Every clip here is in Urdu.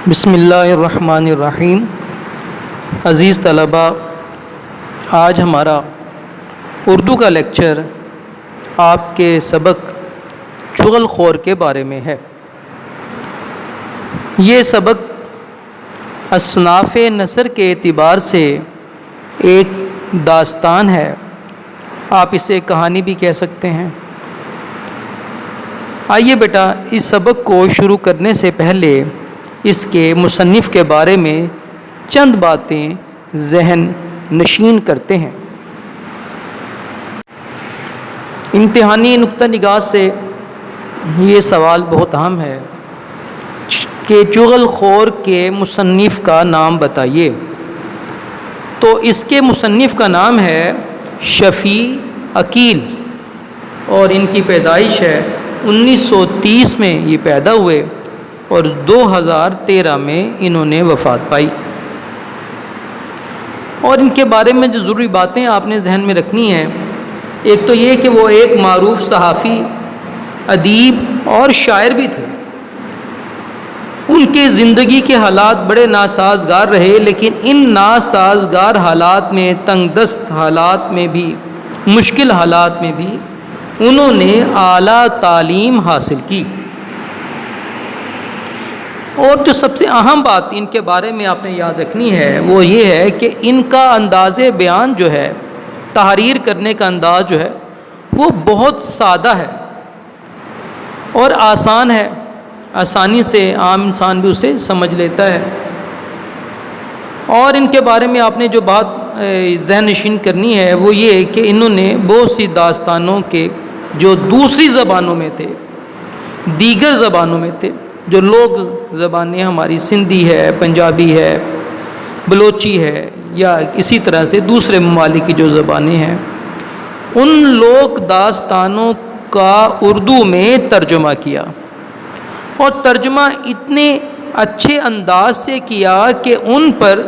بسم اللہ الرحمن الرحیم۔ عزیز طلباء، آج ہمارا اردو کا لیکچر آپ کے سبق چغل خور کے بارے میں ہے۔ یہ سبق اصناف نثر کے اعتبار سے ایک داستان ہے، آپ اسے کہانی بھی کہہ سکتے ہیں۔ آئیے بیٹا، اس سبق کو شروع کرنے سے پہلے اس کے مصنف کے بارے میں چند باتیں ذہن نشین کرتے ہیں۔ امتحانی نقطہ نگاہ سے یہ سوال بہت اہم ہے کہ چغل خور کے مصنف کا نام بتائیے۔ تو اس کے مصنف کا نام ہے شفیع عقیل، اور ان کی پیدائش ہے 1930 میں یہ پیدا ہوئے اور 2013 میں انہوں نے وفات پائی۔ اور ان کے بارے میں جو ضروری باتیں آپ نے ذہن میں رکھنی ہیں، ایک تو یہ کہ وہ ایک معروف صحافی، ادیب اور شاعر بھی تھے۔ ان کے زندگی کے حالات بڑے ناسازگار رہے، لیکن ان ناسازگار حالات میں، تنگ دست حالات میں بھی، مشکل حالات میں بھی انہوں نے اعلیٰ تعلیم حاصل کی۔ اور جو سب سے اہم بات ان کے بارے میں آپ نے یاد رکھنی ہے وہ یہ ہے کہ ان کا انداز بیان جو ہے، تحریر کرنے کا انداز جو ہے، وہ بہت سادہ ہے اور آسان ہے، آسانی سے عام انسان بھی اسے سمجھ لیتا ہے۔ اور ان کے بارے میں آپ نے جو بات ذہن نشین کرنی ہے وہ یہ کہ انہوں نے بہت سی داستانوں کے جو دوسری زبانوں میں تھے، دیگر زبانوں میں تھے، جو لوگ زبانیں ہماری سندھی ہے، پنجابی ہے، بلوچی ہے، یا اسی طرح سے دوسرے ممالک کی جو زبانیں ہیں، ان لوک داستانوں کا اردو میں ترجمہ کیا، اور ترجمہ اتنے اچھے انداز سے کیا کہ ان پر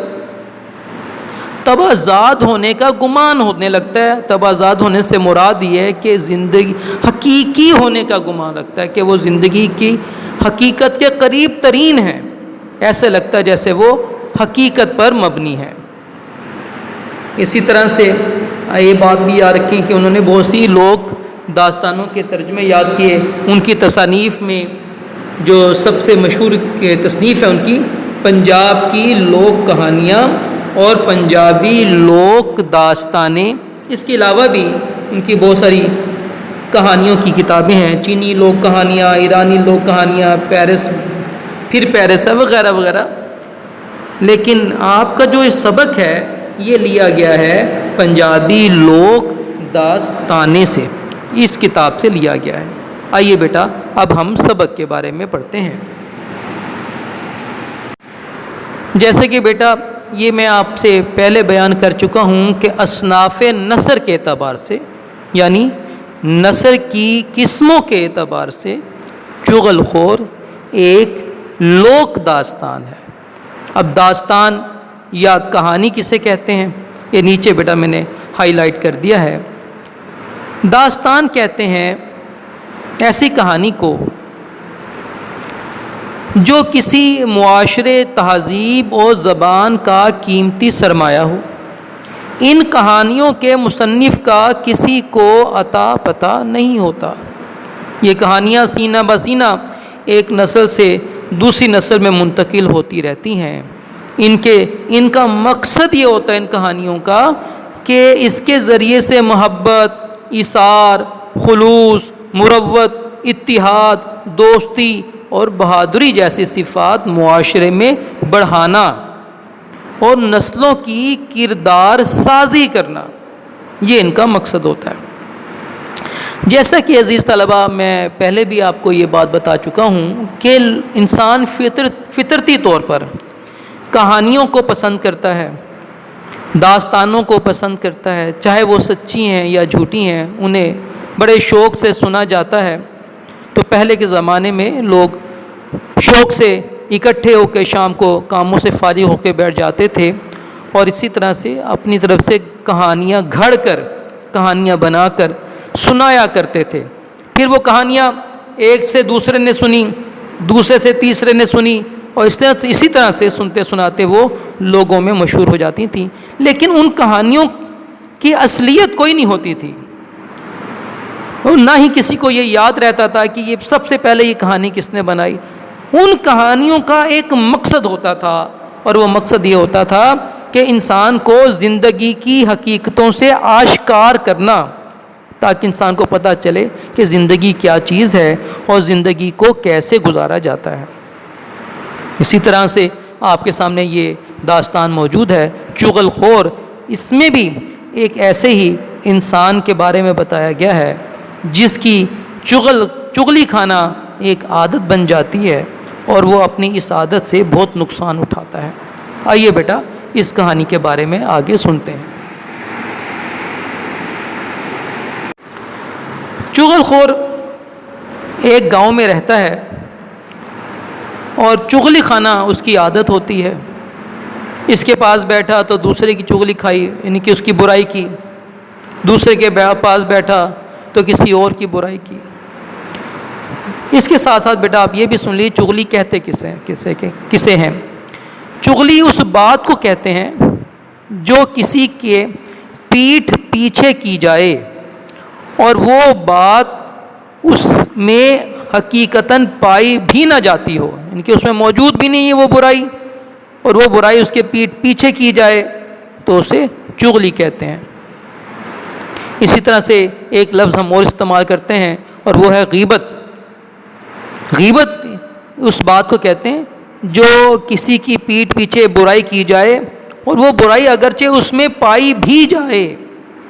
تبعزاد ہونے کا گمان ہونے لگتا ہے۔ تبعزاد ہونے سے مراد یہ ہے کہ زندگی حقیقی ہونے کا گمان لگتا ہے، کہ وہ زندگی کی حقیقت کے قریب ترین ہیں، ایسے لگتا ہے جیسے وہ حقیقت پر مبنی ہے۔ اسی طرح سے یہ بات بھی یاد رکھیں کہ انہوں نے بہت سی لوک داستانوں کے ترجمے یاد کیے۔ ان کی تصانیف میں جو سب سے مشہور تصنیف ہے ان کی پنجاب کی لوک کہانیاں اور پنجابی لوک داستانیں۔ اس کے علاوہ بھی ان کی بہت ساری کہانیوں کی کتابیں ہیں، چینی لوک کہانیاں، ایرانی لوک کہانیاں، پیرس وغیرہ وغیرہ۔ لیکن آپ کا جو سبق ہے یہ لیا گیا ہے پنجابی لوک داستانے سے، اس کتاب سے لیا گیا ہے۔ آئیے بیٹا، اب ہم سبق کے بارے میں پڑھتے ہیں۔ جیسے کہ بیٹا یہ میں آپ سے پہلے بیان کر چکا ہوں کہ اصناف نثر کے اعتبار سے، یعنی نثر کی قسموں کے اعتبار سے چغل خور ایک لوک داستان ہے۔ اب داستان یا کہانی کسے کہتے ہیں، یہ نیچے بیٹا میں نے ہائی لائٹ کر دیا ہے۔ داستان کہتے ہیں ایسی کہانی کو جو کسی معاشرے، تہذیب اور زبان کا قیمتی سرمایہ ہو۔ ان کہانیوں کے مصنف کا کسی کو عطا پتہ نہیں ہوتا۔ یہ کہانیاں سینہ بسینہ ایک نسل سے دوسری نسل میں منتقل ہوتی رہتی ہیں۔ ان کا مقصد یہ ہوتا ہے ان کہانیوں کا کہ اس کے ذریعے سے محبت، ایثار، خلوص، مروت، اتحاد، دوستی اور بہادری جیسی صفات معاشرے میں بڑھانا اور نسلوں کی کردار سازی کرنا، یہ ان کا مقصد ہوتا ہے۔ جیسا کہ عزیز طلباء میں پہلے بھی آپ کو یہ بات بتا چکا ہوں کہ انسان فطرتی طور پر کہانیوں کو پسند کرتا ہے، داستانوں کو پسند کرتا ہے، چاہے وہ سچی ہیں یا جھوٹی ہیں، انہیں بڑے شوق سے سنا جاتا ہے۔ تو پہلے کے زمانے میں لوگ شوق سے اکٹھے ہو کے شام کو کاموں سے فارغ ہو کے بیٹھ جاتے تھے، اور اسی طرح سے اپنی طرف سے کہانیاں گھڑ کر، کہانیاں بنا کر سنایا کرتے تھے۔ پھر وہ کہانیاں ایک سے دوسرے نے سنی، دوسرے سے تیسرے نے سنی، اور اسی طرح سے سنتے سناتے وہ لوگوں میں مشہور ہو جاتی تھیں، لیکن ان کہانیوں کی اصلیت کوئی نہیں ہوتی تھی، نہ ہی کسی کو یہ یاد رہتا تھا کہ یہ سب سے پہلے یہ کہانی کس نے بنائی۔ ان کہانیوں کا ایک مقصد ہوتا تھا، اور وہ مقصد یہ ہوتا تھا کہ انسان کو زندگی کی حقیقتوں سے آشکار کرنا، تاکہ انسان کو پتہ چلے کہ زندگی کیا چیز ہے اور زندگی کو کیسے گزارا جاتا ہے۔ اسی طرح سے آپ کے سامنے یہ داستان موجود ہے چغل خور، اس میں بھی ایک ایسے ہی انسان کے بارے میں بتایا گیا ہے جس کی چغلی کھانا ایک عادت بن جاتی ہے، اور وہ اپنی اس عادت سے بہت نقصان اٹھاتا ہے۔ آئیے بیٹا اس کہانی کے بارے میں آگے سنتے ہیں۔ چغل خور ایک گاؤں میں رہتا ہے، اور چغلی کھانا اس کی عادت ہوتی ہے۔ اس کے پاس بیٹھا تو دوسرے کی چغلی کھائی، یعنی کہ اس کی برائی کی، دوسرے کے پاس بیٹھا تو کسی اور کی برائی کی۔ اس کے ساتھ ساتھ بیٹا آپ یہ بھی سن لیجیے چغلی کہتے کسے ہیں۔ چغلی اس بات کو کہتے ہیں جو کسی کے پیٹھ پیچھے کی جائے اور وہ بات اس میں حقیقتاً پائی بھی نہ جاتی ہو، یعنی کہ اس میں موجود بھی نہیں ہے وہ برائی، اور وہ برائی اس کے پیٹھ پیچھے کی جائے تو اسے چغلی کہتے ہیں۔ اسی طرح سے ایک لفظ ہم اور استعمال کرتے ہیں، اور وہ ہے غیبت۔ غیبت اس بات کو کہتے ہیں جو کسی کی پیٹھ پیچھے برائی کی جائے، اور وہ برائی اگرچہ اس میں پائی بھی جائے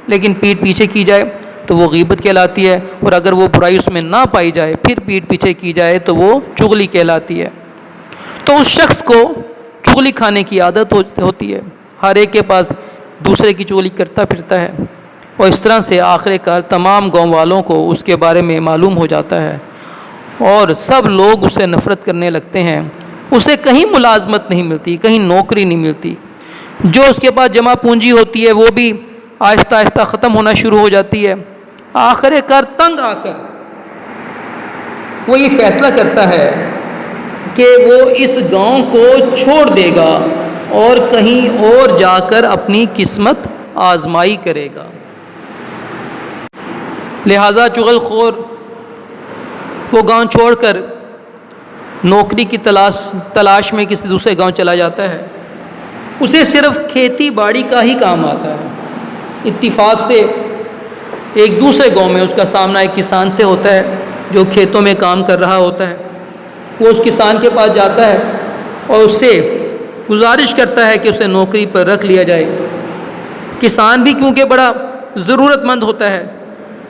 لیکن پیٹھ پیچھے کی جائے تو وہ غیبت کہلاتی ہے، اور اگر وہ برائی اس میں نہ پائی جائے پھر پیٹھ پیچھے کی جائے تو وہ چغلی کہلاتی ہے۔ تو اس شخص کو چغلی کھانے کی عادت ہوتی ہے، ہر ایک کے پاس دوسرے کی چغلی کرتا پھرتا ہے، اور اس طرح سے آخر کار تمام گاؤں والوں کو اس کے بارے میں معلوم ہو جاتا ہے، اور سب لوگ اسے نفرت کرنے لگتے ہیں۔ اسے کہیں ملازمت نہیں ملتی، کہیں نوکری نہیں ملتی، جو اس کے پاس جمع پونجی ہوتی ہے وہ بھی آہستہ آہستہ ختم ہونا شروع ہو جاتی ہے۔ آخر کار تنگ آ کر وہ یہ فیصلہ کرتا ہے کہ وہ اس گاؤں کو چھوڑ دے گا اور کہیں اور جا کر اپنی قسمت آزمائی کرے گا۔ لہذا چغل خور وہ گاؤں چھوڑ کر نوکری کی تلاش میں کسی دوسرے گاؤں چلا جاتا ہے۔ اسے صرف کھیتی باڑی کا ہی کام آتا ہے۔ اتفاق سے ایک دوسرے گاؤں میں اس کا سامنا ایک کسان سے ہوتا ہے جو کھیتوں میں کام کر رہا ہوتا ہے۔ وہ اس کسان کے پاس جاتا ہے اور اس سے گزارش کرتا ہے کہ اسے نوکری پر رکھ لیا جائے۔ کسان بھی کیونکہ بڑا ضرورت مند ہوتا ہے،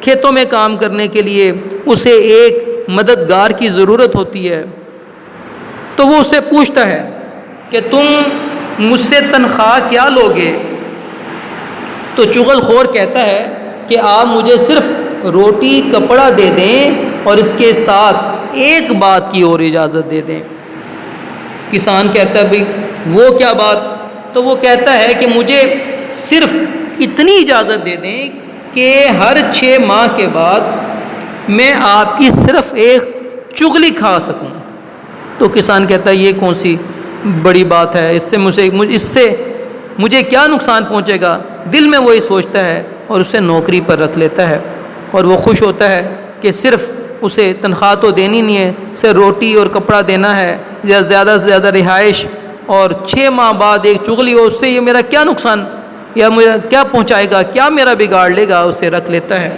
کھیتوں میں کام کرنے کے لیے اسے ایک مددگار کی ضرورت ہوتی ہے، تو وہ اس سے پوچھتا ہے کہ تم مجھ سے تنخواہ کیا لوگے؟ تو چغل خور کہتا ہے کہ آپ مجھے صرف روٹی کپڑا دے دیں اور اس کے ساتھ ایک بات کی اور اجازت دے دیں۔ کسان کہتا ہے بھئی وہ کیا بات؟ تو وہ کہتا ہے کہ مجھے صرف اتنی اجازت دے دیں کہ ہر 6 ماہ کے بعد میں آپ کی صرف ایک چغلی کھا سکوں۔ تو کسان کہتا ہے یہ کون سی بڑی بات ہے، اس سے مجھے کیا نقصان پہنچے گا؟ دل میں وہی سوچتا ہے اور اسے نوکری پر رکھ لیتا ہے، اور وہ خوش ہوتا ہے کہ صرف اسے تنخواہ تو دینی نہیں ہے، اسے روٹی اور کپڑا دینا ہے، یا زیادہ سے زیادہ رہائش، اور 6 ماہ بعد ایک چغلی ہو، اس سے یہ میرا کیا نقصان یا مجھے کیا پہنچائے گا، کیا میرا بگاڑ لے گا، اسے رکھ لیتا ہے۔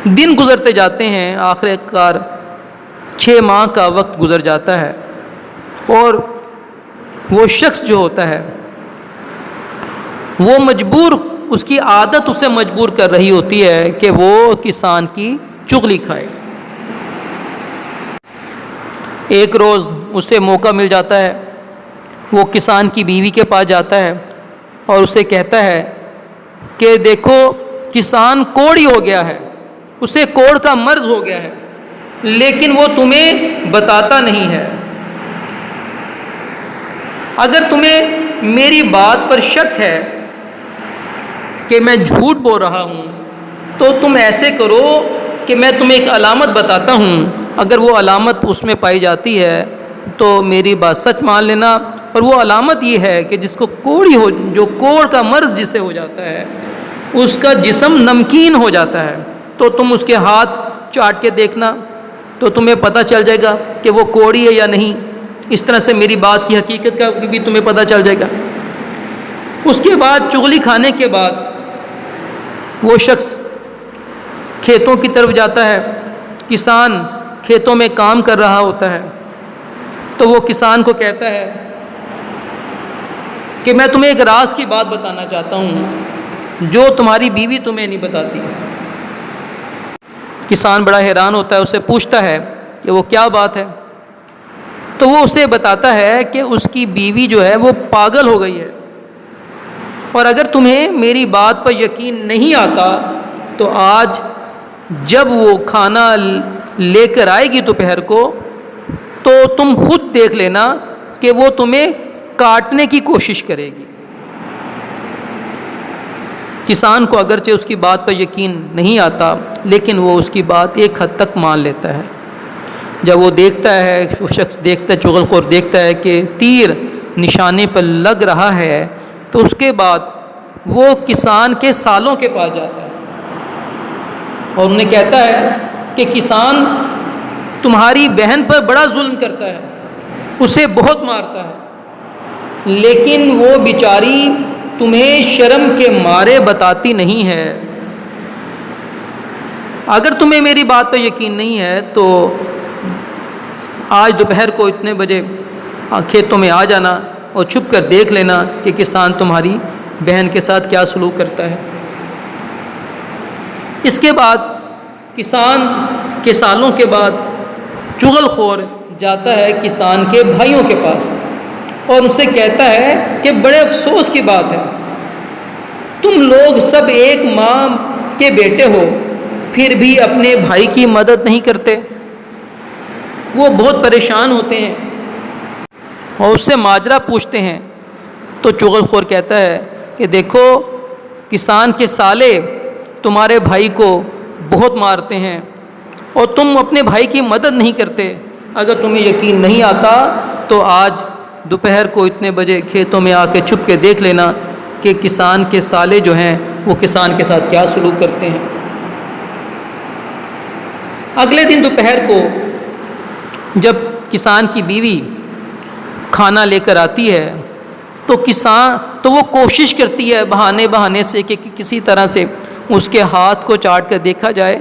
دن گزرتے جاتے ہیں، آخر کار 6 ماہ کا وقت گزر جاتا ہے، اور وہ شخص جو ہوتا ہے وہ مجبور، اس کی عادت اسے مجبور کر رہی ہوتی ہے کہ وہ کسان کی چغلی کھائے۔ ایک روز اسے موقع مل جاتا ہے، وہ کسان کی بیوی کے پاس جاتا ہے اور اسے کہتا ہے کہ دیکھو کسان کوڑی ہو گیا ہے، اسے کوڑ کا مرض ہو گیا ہے، لیکن وہ تمہیں بتاتا نہیں ہے۔ اگر تمہیں میری بات پر شک ہے کہ میں جھوٹ بول رہا ہوں تو تم ایسے کرو کہ میں تمہیں ایک علامت بتاتا ہوں، اگر وہ علامت اس میں پائی جاتی ہے تو میری بات سچ مان لینا، اور وہ علامت یہ ہے کہ جس کو کوڑی ہو، جو کوڑ کا مرض جسے ہو جاتا ہے، اس کا جسم نمکین ہو جاتا ہے، تو تم اس کے ہاتھ چاٹ کے دیکھنا تو تمہیں پتہ چل جائے گا کہ وہ کوڑی ہے یا نہیں۔ اس طرح سے میری بات کی حقیقت کا بھی تمہیں پتہ چل جائے گا۔ اس کے بعد چغلی کھانے کے بعد وہ شخص کھیتوں کی طرف جاتا ہے، کسان کھیتوں میں کام کر رہا ہوتا ہے، تو وہ کسان کو کہتا ہے کہ میں تمہیں ایک راز کی بات بتانا چاہتا ہوں جو تمہاری بیوی تمہیں نہیں بتاتی۔ کسان بڑا حیران ہوتا ہے، اسے پوچھتا ہے کہ وہ کیا بات ہے، تو وہ اسے بتاتا ہے کہ اس کی بیوی جو ہے وہ پاگل ہو گئی ہے، اور اگر تمہیں میری بات پر یقین نہیں آتا تو آج جب وہ کھانا لے کر آئے گی دوپہر کو تو تم خود دیکھ لینا کہ وہ تمہیں کاٹنے کی کوشش کرے گی۔ کسان کو اگرچہ اس کی بات پر یقین نہیں آتا لیکن وہ اس کی بات ایک حد تک مان لیتا ہے۔ جب وہ دیکھتا ہے، وہ شخص دیکھتا ہے، چغل خور دیکھتا ہے کہ تیر نشانے پر لگ رہا ہے، تو اس کے بعد وہ کسان کے سالوں کے پاس جاتا ہے اور انہیں کہتا ہے کہ کسان تمہاری بہن پر بڑا ظلم کرتا ہے، اسے بہت مارتا ہے، لیکن وہ بیچاری تمہیں شرم کے مارے بتاتی نہیں ہے۔ اگر تمہیں میری بات پر یقین نہیں ہے تو آج دوپہر کو اتنے بجے کھیتوں میں آ جانا اور چھپ کر دیکھ لینا کہ کسان تمہاری بہن کے ساتھ کیا سلوک کرتا ہے۔ اس کے بعد کسان کے سالوں کے بعد چغل خور جاتا ہے کسان کے بھائیوں کے پاس اور ان سے کہتا ہے کہ بڑے افسوس کی بات ہے، تم لوگ سب ایک ماں کے بیٹے ہو پھر بھی اپنے بھائی کی مدد نہیں کرتے۔ وہ بہت پریشان ہوتے ہیں اور اس سے ماجرا پوچھتے ہیں، تو چغل خور کہتا ہے کہ دیکھو کسان کے سالے تمہارے بھائی کو بہت مارتے ہیں اور تم اپنے بھائی کی مدد نہیں کرتے۔ اگر تمہیں یقین نہیں آتا تو آج دوپہر کو اتنے بجے کھیتوں میں آ کے چھپ کے دیکھ لینا کہ کسان کے سالے جو ہیں وہ کسان کے ساتھ کیا سلوک کرتے ہیں۔ اگلے دن دوپہر کو جب کسان کی بیوی کھانا لے کر آتی ہے تو وہ کوشش کرتی ہے بہانے سے کہ کسی طرح سے اس کے ہاتھ کو چاٹ کر دیکھا جائے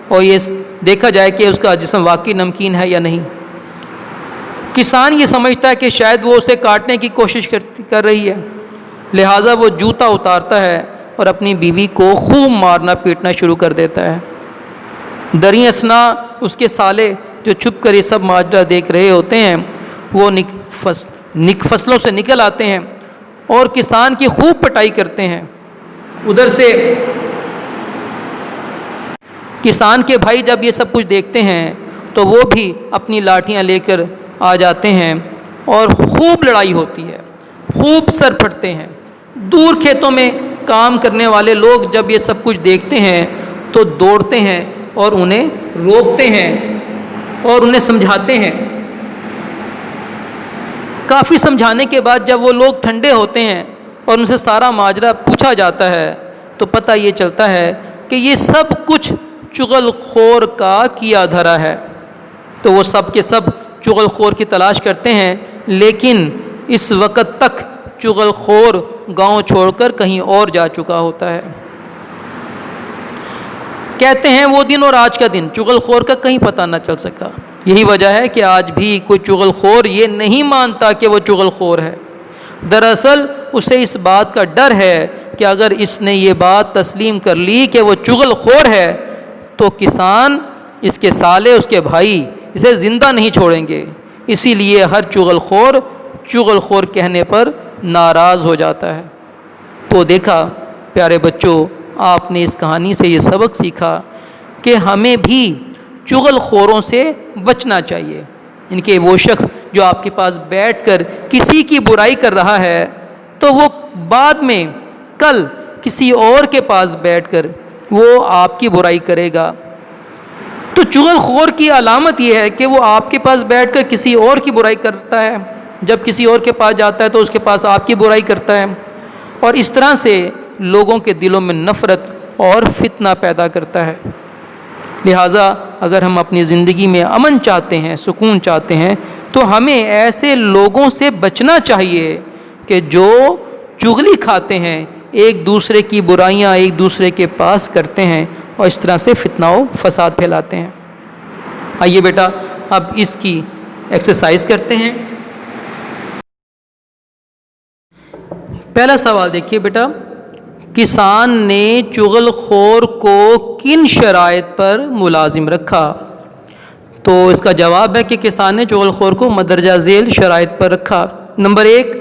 اور یہ دیکھا جائے کہ اس کا جسم واقعی نمکین ہے یا نہیں۔ کسان یہ سمجھتا ہے کہ شاید وہ اسے کاٹنے کی کوشش کر رہی ہے، لہٰذا وہ جوتا اتارتا ہے اور اپنی بیوی کو خوب مارنا پیٹنا شروع کر دیتا ہے۔ دریں اثنا اس کے سالے جو چھپ کر یہ سب ماجرا دیکھ رہے ہوتے ہیں وہ فصلوں سے نکل آتے ہیں اور کسان کی خوب پٹائی کرتے ہیں۔ ادھر سے کسان کے بھائی جب یہ سب کچھ دیکھتے ہیں تو وہ بھی اپنی لاٹھیاں لے کر آ جاتے ہیں اور خوب لڑائی ہوتی ہے، خوب سر پھٹتے ہیں۔ دور کھیتوں میں کام کرنے والے لوگ جب یہ سب کچھ دیکھتے ہیں تو دوڑتے ہیں اور انہیں روکتے ہیں اور انہیں سمجھاتے ہیں۔ کافی سمجھانے کے بعد جب وہ لوگ ٹھنڈے ہوتے ہیں اور ان سے سارا ماجرا پوچھا جاتا ہے تو پتہ یہ چلتا ہے کہ یہ سب کچھ چغل خور کا کیا دھرا ہے۔ تو وہ سب کے سب چغل خور کی تلاش کرتے ہیں، لیکن اس وقت تک چغل خور گاؤں چھوڑ کر کہیں اور جا چکا ہوتا ہے۔ کہتے ہیں وہ دن اور آج کا دن چغل خور کا کہیں پتہ نہ چل سکا۔ یہی وجہ ہے کہ آج بھی کوئی چغل خور یہ نہیں مانتا کہ وہ چغل خور ہے۔ دراصل اسے اس بات کا ڈر ہے کہ اگر اس نے یہ بات تسلیم کر لی کہ وہ چغل خور ہے تو کسان، اس کے سالے، اس کے بھائی اسے زندہ نہیں چھوڑیں گے، اسی لیے ہر چغل خور کہنے پر ناراض ہو جاتا ہے۔ تو دیکھا پیارے بچوں، آپ نے اس کہانی سے یہ سبق سیکھا کہ ہمیں بھی چغل خوروں سے بچنا چاہیے۔ ان کے وہ شخص جو آپ کے پاس بیٹھ کر کسی کی برائی کر رہا ہے تو وہ بعد میں کل کسی اور کے پاس بیٹھ کر وہ آپ کی برائی کرے گا۔ تو چغل خور کی علامت یہ ہے کہ وہ آپ کے پاس بیٹھ کر کسی اور کی برائی کرتا ہے، جب کسی اور کے پاس جاتا ہے تو اس کے پاس آپ کی برائی کرتا ہے، اور اس طرح سے لوگوں کے دلوں میں نفرت اور فتنہ پیدا کرتا ہے۔ لہٰذا اگر ہم اپنی زندگی میں امن چاہتے ہیں، سکون چاہتے ہیں، تو ہمیں ایسے لوگوں سے بچنا چاہیے کہ جو چغلی کھاتے ہیں، ایک دوسرے کی برائیاں ایک دوسرے کے پاس کرتے ہیں اور اس طرح سے فتنہ و فساد پھیلاتے ہیں۔ آئیے بیٹا اب اس کی ایکسرسائز کرتے ہیں۔ پہلا سوال دیکھیے بیٹا، کسان نے چغل خور کو کن شرائط پر ملازم رکھا؟ تو اس کا جواب ہے کہ کسان نے چغل خور کو مندرجہ ذیل شرائط پر رکھا۔ نمبر 1،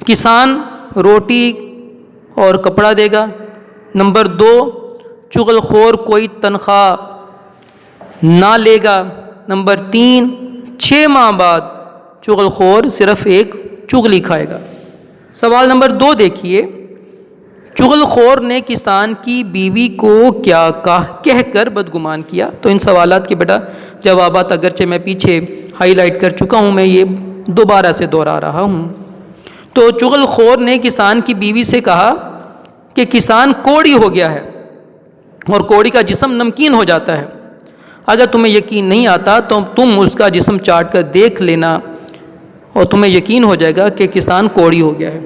کسان روٹی اور کپڑا دے گا۔ نمبر 2، چغل خور کوئی تنخواہ نہ لے گا۔ نمبر 3، 6 ماہ بعد چغل خور صرف ایک چغلی کھائے گا۔ سوال نمبر 2 دیکھیے، چغل خور نے کسان کی بیوی کو کیا کہہ کر بدگمان کیا؟ تو ان سوالات کے بیٹا جوابات اگرچہ میں پیچھے ہائی لائٹ کر چکا ہوں، میں یہ دوبارہ سے دہرا رہا ہوں۔ تو چغل خور نے کسان کی بیوی سے کہا کہ کسان کوڑی ہو گیا ہے اور کوڑی کا جسم نمکین ہو جاتا ہے، اگر تمہیں یقین نہیں آتا تو تم اس کا جسم چاٹ کر دیکھ لینا اور تمہیں یقین ہو جائے گا کہ کسان کوڑی ہو گیا ہے۔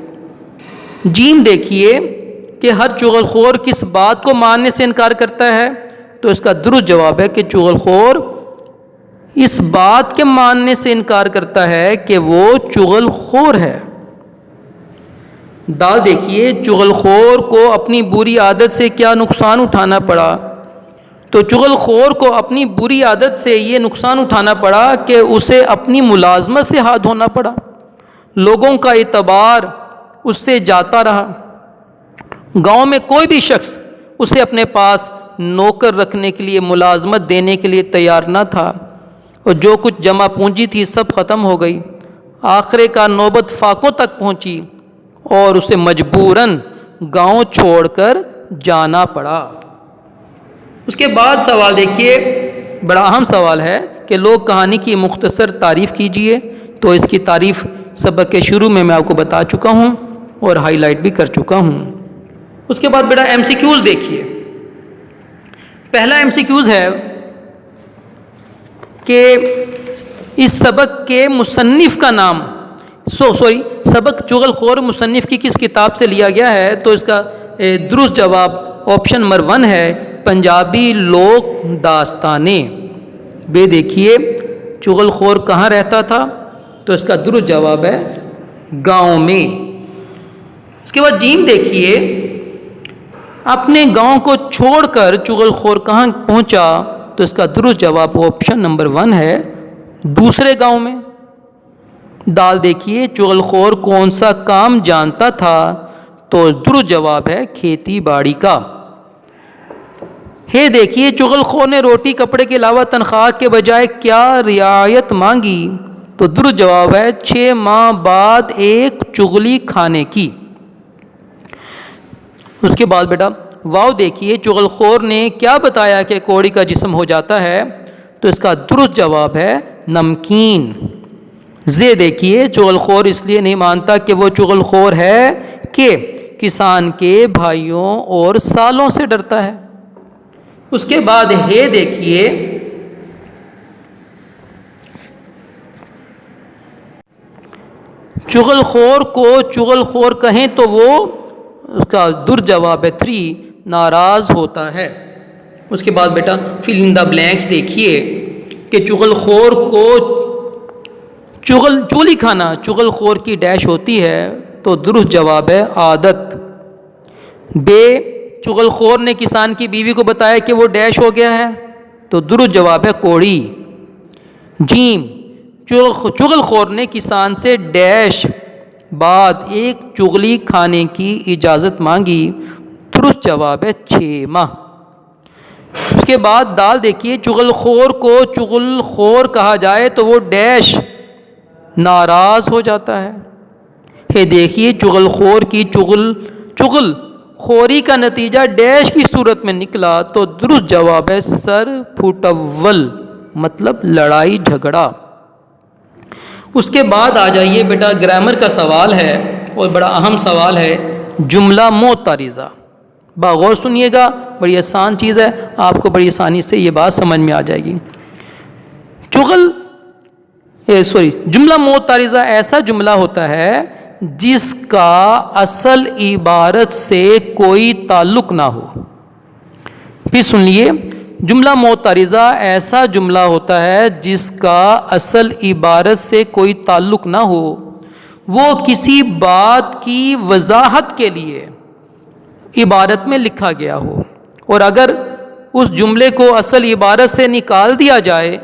جیم دیکھیے کہ ہر چغل خور کس بات کو ماننے سے انکار کرتا ہے؟ تو اس کا درست جواب ہے کہ چغل خور اس بات کے ماننے سے انکار کرتا ہے کہ وہ چغل خور ہے۔ دال دیکھیے، چغل خور کو اپنی بری عادت سے کیا نقصان اٹھانا پڑا؟ تو چغل خور کو اپنی بری عادت سے یہ نقصان اٹھانا پڑا کہ اسے اپنی ملازمت سے ہاتھ دھونا پڑا، لوگوں کا اعتبار اس سے جاتا رہا، گاؤں میں کوئی بھی شخص اسے اپنے پاس نوکر رکھنے کے لیے، ملازمت دینے کے لیے تیار نہ تھا، اور جو کچھ جمع پونجی تھی سب ختم ہو گئی۔ آخرے کا نوبت فاقوں تک پہنچی اور اسے مجبوراً گاؤں چھوڑ کر جانا پڑا۔ اس کے بعد سوال دیکھیے، بڑا اہم سوال ہے کہ لوک کہانی کی مختصر تعریف کیجیے۔ تو اس کی تعریف سبق کے شروع میں آپ کو بتا چکا ہوں اور ہائی لائٹ بھی کر چکا ہوں۔ اس کے بعد بیٹا ایم سی کیوز دیکھیے۔ پہلا ایم سی کیوز ہے کہ اس سبق کے مصنف کا نام سبق چغل خور مصنف کی کس کتاب سے لیا گیا ہے؟ تو اس کا درست جواب آپشن نمبر 1 ہے، پنجابی لوک داستانیں۔ بے دیکھیے چغل خور کہاں رہتا تھا؟ تو اس کا درست جواب ہے گاؤں میں۔ اس کے بعد جیم دیکھیے، اپنے گاؤں کو چھوڑ کر چغل خور کہاں پہنچا؟ تو اس کا درست جواب آپشن نمبر 1 ہے، دوسرے گاؤں میں۔ دال دیکھیے، چغل خور کون سا کام جانتا تھا؟ تو درست جواب ہے کھیتی باڑی کا۔ ہے دیکھیے، چغل خور نے روٹی کپڑے کے علاوہ تنخواہ کے بجائے کیا رعایت مانگی؟ تو درست جواب ہے 6 ماہ بعد ایک چغلی کھانے کی۔ اس کے بعد بیٹا واو دیکھیے، چغل خور نے کیا بتایا کہ کوڑی کا جسم ہو جاتا ہے؟ تو اس کا درست جواب ہے نمکین۔ زے دیکھیے، چغل خور اس لیے نہیں مانتا کہ وہ چغل خور ہے کہ کسان کے بھائیوں اور سالوں سے ڈرتا ہے۔ اس کے بعد ہے دیکھیے، چغل خور کو چغل خور کہیں تو وہ، اس کا در جواب ہے 3، ناراض ہوتا ہے۔ اس کے بعد بیٹا فل ان دا بلینکس دیکھیے کہ چغل خور کو چغلی کھانا چغل خور کی ڈیش ہوتی ہے؟ تو درست جواب ہے عادت۔ بے، چغل خور نے کسان کی بیوی کو بتایا کہ وہ ڈیش ہو گیا ہے؟ تو درست جواب ہے کوڑی۔ جیم، چغل خور نے کسان سے ڈیش بعد ایک چغلی کھانے کی اجازت مانگی؟ درست جواب ہے 6 ماہ۔ اس کے بعد دال دیکھیے، چغل خور کو چغل خور کہا جائے تو وہ ڈیش ناراض ہو جاتا ہے۔ دیکھیے، چغل خور کی چغل خوری کا نتیجہ ڈیش کی صورت میں نکلا تو درست جواب ہے سر پھٹول، مطلب لڑائی جھگڑا۔ اس کے بعد آ جائیے بیٹا، گرامر کا سوال ہے اور بڑا اہم سوال ہے، جملہ معترضہ۔ باغور سنیے گا، بڑی آسان چیز ہے، آپ کو بڑی آسانی سے یہ بات سمجھ میں آ جائے گی۔ جملہ معترضہ ایسا جملہ ہوتا ہے جس کا اصل عبارت سے کوئی تعلق نہ ہو۔ پھر سن لیے، جملہ معترضہ ایسا جملہ ہوتا ہے جس کا اصل عبارت سے کوئی تعلق نہ ہو، وہ کسی بات کی وضاحت کے لیے عبارت میں لکھا گیا ہو، اور اگر اس جملے کو اصل عبارت سے نکال دیا جائے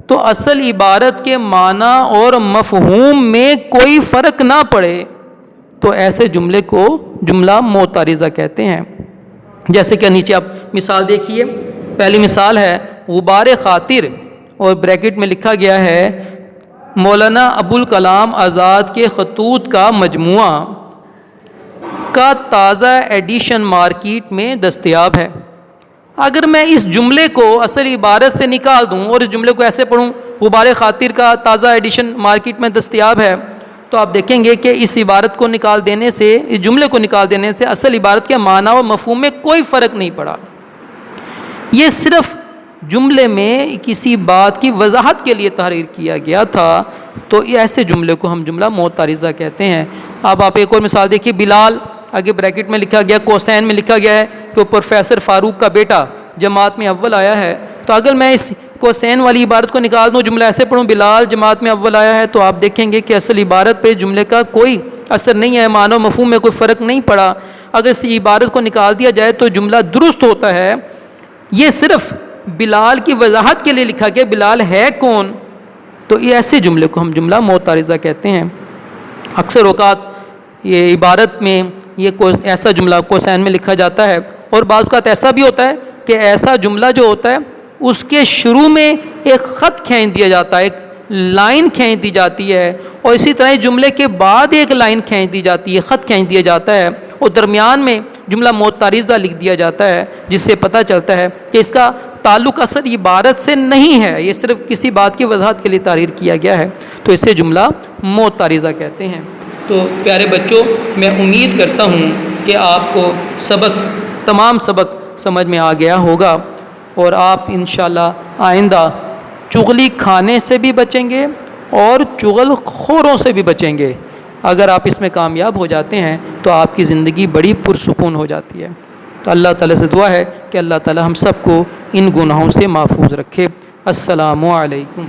تو اصل عبارت کے معنی اور مفہوم میں کوئی فرق نہ پڑے تو ایسے جملے کو جملہ معترضہ کہتے ہیں۔ جیسے کہ نیچے آپ مثال دیکھیے، پہلی مثال ہے غبار خاطر، اور بریکٹ میں لکھا گیا ہے مولانا ابوالکلام آزاد کے خطوط کا مجموعہ کا تازہ ایڈیشن مارکیٹ میں دستیاب ہے۔ اگر میں اس جملے کو اصل عبارت سے نکال دوں اور اس جملے کو ایسے پڑھوں، غبار خاطر کا تازہ ایڈیشن مارکیٹ میں دستیاب ہے، تو آپ دیکھیں گے کہ اس عبارت کو نکال دینے سے، اس جملے کو نکال دینے سے اصل عبارت کے معنی و مفہوم میں کوئی فرق نہیں پڑا۔ یہ صرف جملے میں کسی بات کی وضاحت کے لیے تحریر کیا گیا تھا، تو ایسے جملے کو ہم جملہ معترضہ کہتے ہیں۔ اب آپ ایک اور مثال دیکھیے، بلال، آگے بریکٹ میں لکھا گیا، کوسین میں لکھا گیا ہے کہ پروفیسر فاروق کا بیٹا جماعت میں اول آیا ہے۔ تو اگر میں اس کوسین والی عبارت کو نکال دوں، جملہ ایسے پڑھوں بلال جماعت میں اول آیا ہے، تو آپ دیکھیں گے کہ اصل عبارت پہ جملے کا کوئی اثر نہیں ہے، معنی و مفہوم میں کوئی فرق نہیں پڑا۔ اگر اس عبارت کو نکال دیا جائے تو جملہ درست ہوتا ہے۔ یہ صرف بلال کی وضاحت کے لیے لکھا گیا، بلال ہے کون؟ تو یہ ایسے جملے کو ہم جملہ معترضہ کہتے ہیں۔ اکثر اوقات یہ عبارت میں یہ ایسا جملہ کوسین میں لکھا جاتا ہے، اور بعض اوقات ایسا بھی ہوتا ہے کہ ایسا جملہ جو ہوتا ہے اس کے شروع میں ایک خط کھینچ دیا جاتا ہے، ایک لائن کھینچ دی جاتی ہے، اور اسی طرح جملے کے بعد ایک لائن کھینچ دی جاتی ہے، خط کھینچ دیا جاتا ہے، اور درمیان میں جملہ معترضہ لکھ دیا جاتا ہے، جس سے پتہ چلتا ہے کہ اس کا تعلق اصل عبارت سے نہیں ہے، یہ صرف کسی بات کی وضاحت کے لیے تحریر کیا گیا ہے، تو اسے جملہ معترضہ کہتے ہیں۔ تو پیارے بچوں، میں امید کرتا ہوں کہ آپ کو تمام سبق سمجھ میں آ گیا ہوگا، اور آپ انشاءاللہ آئندہ چغلی کھانے سے بھی بچیں گے اور چغل خوروں سے بھی بچیں گے۔ اگر آپ اس میں کامیاب ہو جاتے ہیں تو آپ کی زندگی بڑی پرسکون ہو جاتی ہے۔ تو اللہ تعالیٰ سے دعا ہے کہ اللہ تعالیٰ ہم سب کو ان گناہوں سے محفوظ رکھے۔ السلام علیکم۔